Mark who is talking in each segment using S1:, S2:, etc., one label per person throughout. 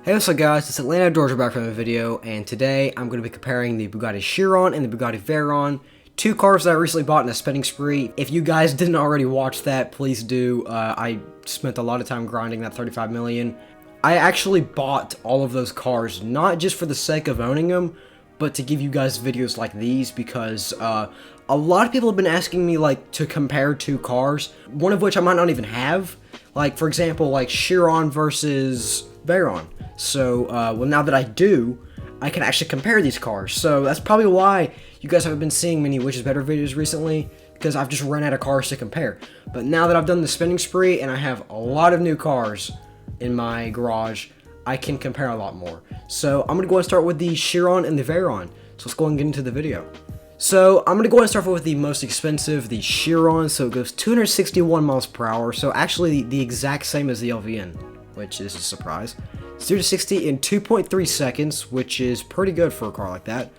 S1: Hey, what's up guys, it's Atlanta Georgia back from a video, and today I'm going to be comparing the Bugatti Chiron and the Bugatti Veyron, two cars that I recently bought in a spending spree. If you guys didn't already watch that, please do. I spent a lot of time grinding that 35 million. I actually bought all of those cars, not just for the sake of owning them, but to give you guys videos like these, because a lot of people have been asking me to compare two cars, one of which I might not even have. Like, for example, like Chiron versus Veyron. So, well, now that I do, I can actually compare these cars. So that's probably why you guys haven't been seeing many which is better videos recently, because I've just run out of cars to compare. But now that I've done the spending spree and I have a lot of new cars in my garage, I can compare a lot more. So I'm gonna go and start with the Chiron and the Veyron. So let's go and get into the video. So I'm gonna go and start with the most expensive, the Chiron. So it goes 261 miles per hour. So actually the exact same as the LVN, which is a surprise. 0 to 60 in 2.3 seconds, which is pretty good for a car like that.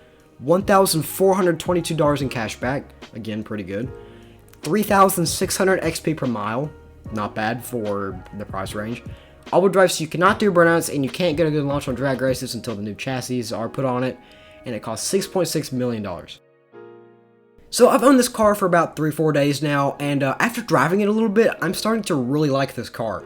S1: $1,422 in cash back, again pretty good. 3,600 XP per mile, not bad for the price range. All-wheel drive, so you cannot do burnouts, and you can't get a good launch on drag races until the new chassis are put on it, and it costs $6.6 million. So I've owned this car for about 3-4 days now, and after driving it a little bit, I'm starting to really like this car.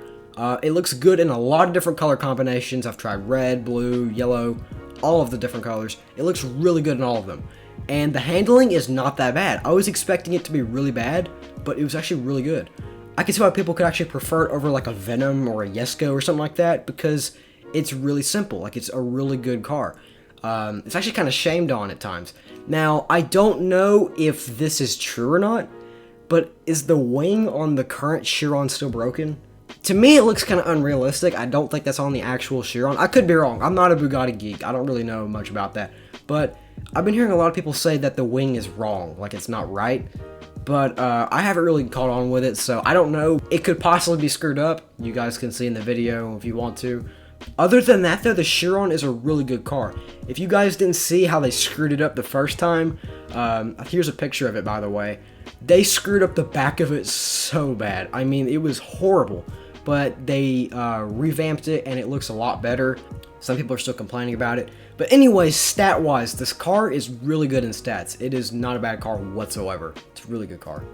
S1: It looks good in a lot of different color combinations. I've tried red, blue, yellow, all of the different colors. It looks really good in all of them. And the handling is not that bad. I was expecting it to be really bad, but it was actually really good. I can see why people could actually prefer it over like a Venom or a Jesko or something like that, because it's really simple. Like, it's a really good car. It's actually kind of shamed on at times. Now, I don't know if this is true or not, but is the wing on the current Chiron still broken? To me, it looks kind of unrealistic. I don't think that's on the actual Chiron. I could be wrong. I'm not a Bugatti geek. I don't really know much about that. But I've been hearing a lot of people say that the wing is wrong, like it's not right. But I haven't really caught on with it, so I don't know. It could possibly be screwed up. You guys can see in the video if you want to. Other than that, though, the Chiron is a really good car. If you guys didn't see how they screwed it up the first time, here's a picture of it, by the way. They screwed up the back of it so bad. I mean, it was horrible. But they revamped it, and it looks a lot better. Some people are still complaining about it. But anyways, stat-wise, this car is really good in stats. It is not a bad car whatsoever. It's a really good car.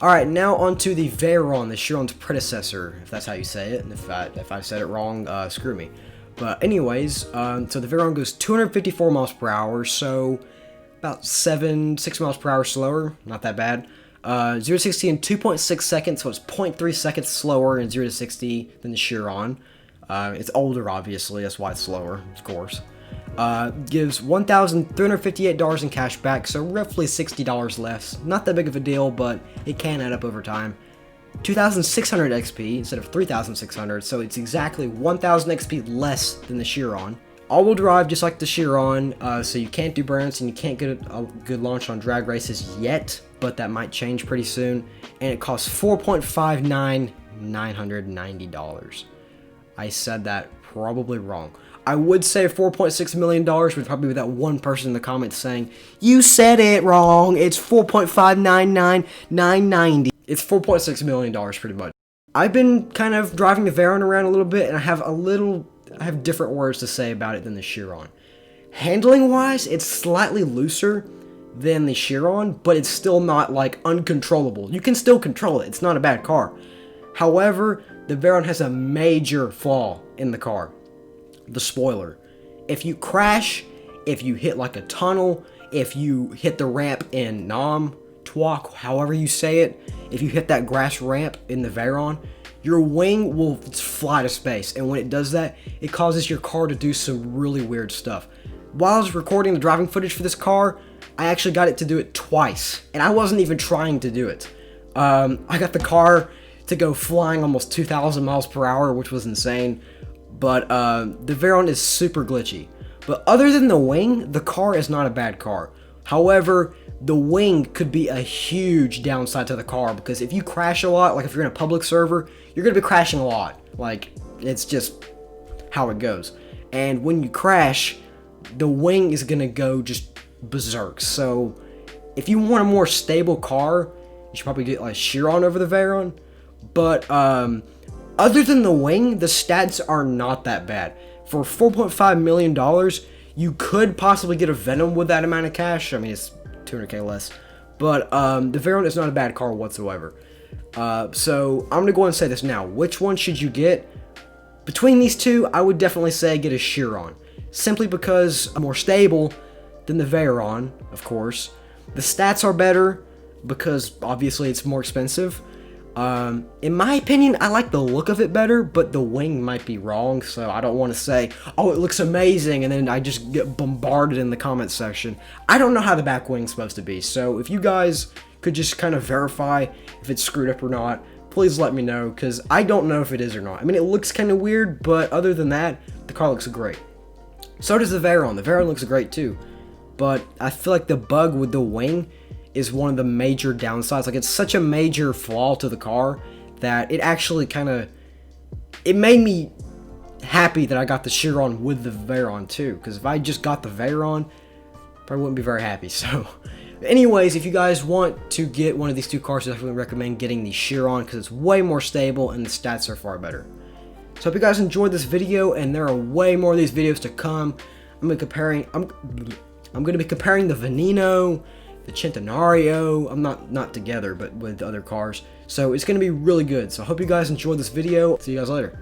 S1: Alright, now onto the Veyron, the Chiron's predecessor, if that's how you say it. And if I said it wrong, screw me. But anyways, so the Veyron goes 254 miles per hour, so about 6 miles per hour slower. Not that bad. 0 to 60 in 2.6 seconds, so it's 0.3 seconds slower in 0 to 60 than the Chiron. It's older, obviously, that's why it's slower, of course. Gives $1,358 in cash back, so roughly $60 less. Not that big of a deal, but it can add up over time. 2,600 XP instead of 3,600, so it's exactly 1,000 XP less than the Chiron. All-wheel drive, just like the Chiron, so you can't do burnouts and you can't get a good launch on drag races yet, but that might change pretty soon. And it costs $4.59,990. I said that probably wrong. I would say $4.6 million, would probably be that one person in the comments saying, "You said it wrong, it's $4.599990. It's $4.6 million pretty much. I've been kind of driving the Veyron around a little bit, and I have different words to say about it than the Chiron. Handling wise, it's slightly looser than the Chiron, but it's still not like uncontrollable. You can still control it. It's not a bad car. However, the Veyron has a major flaw in the car. The spoiler. If you crash, if you hit like a tunnel, if you hit the ramp in Nam, Twok, however you say it, if you hit that grass ramp in the Veyron, your wing will fly to space, and when it does that, it causes your car to do some really weird stuff. While I was recording the driving footage for this car, I actually got it to do it twice, and I wasn't even trying to do it. I got the car to go flying almost 2,000 miles per hour, which was insane, but the Veyron is super glitchy. But other than the wing, the car is not a bad car. However, the wing could be a huge downside to the car, because if you crash a lot, like if you're in a public server, you're going to be crashing a lot. Like, it's just how it goes. And when you crash, the wing is going to go just berserk. So if you want a more stable car, you should probably get like Chiron over the Veyron. But other than the wing, the stats are not that bad. For $4.5 million, you could possibly get a Venom with that amount of cash. I mean, it's 200k less. But the Veyron is not a bad car whatsoever. So I'm going to go ahead and say this now. Which one should you get? Between these two, I would definitely say get a Chiron. Simply because I'm more stable than the Veyron, of course. The stats are better because obviously it's more expensive. In my opinion, I like the look of it better, but the wing might be wrong, so I don't want to say, oh, it looks amazing, and then I just get bombarded in the comments section. I don't know how the back wing's supposed to be, so if you guys could just kind of verify if it's screwed up or not, please let me know, because I don't know if it is or not. I mean, it looks kind of weird, but other than that, the car looks great. So does the Veyron. The Veyron looks great too, but I feel like the bug with the wing is one of the major downsides. Like, it's such a major flaw to the car that it actually it made me happy that I got the Chiron with the Veyron too, because if I just got the Veyron, probably wouldn't be very happy. So anyways, if you guys want to get one of these two cars, I definitely recommend getting the Chiron because it's way more stable and the stats are far better. So I hope you guys enjoyed this video, and there are way more of these videos to come. I'm going to be comparing the Veneno, the Centenario. I'm not together, but with the other cars. So it's going to be really good. So I hope you guys enjoyed this video. See you guys later.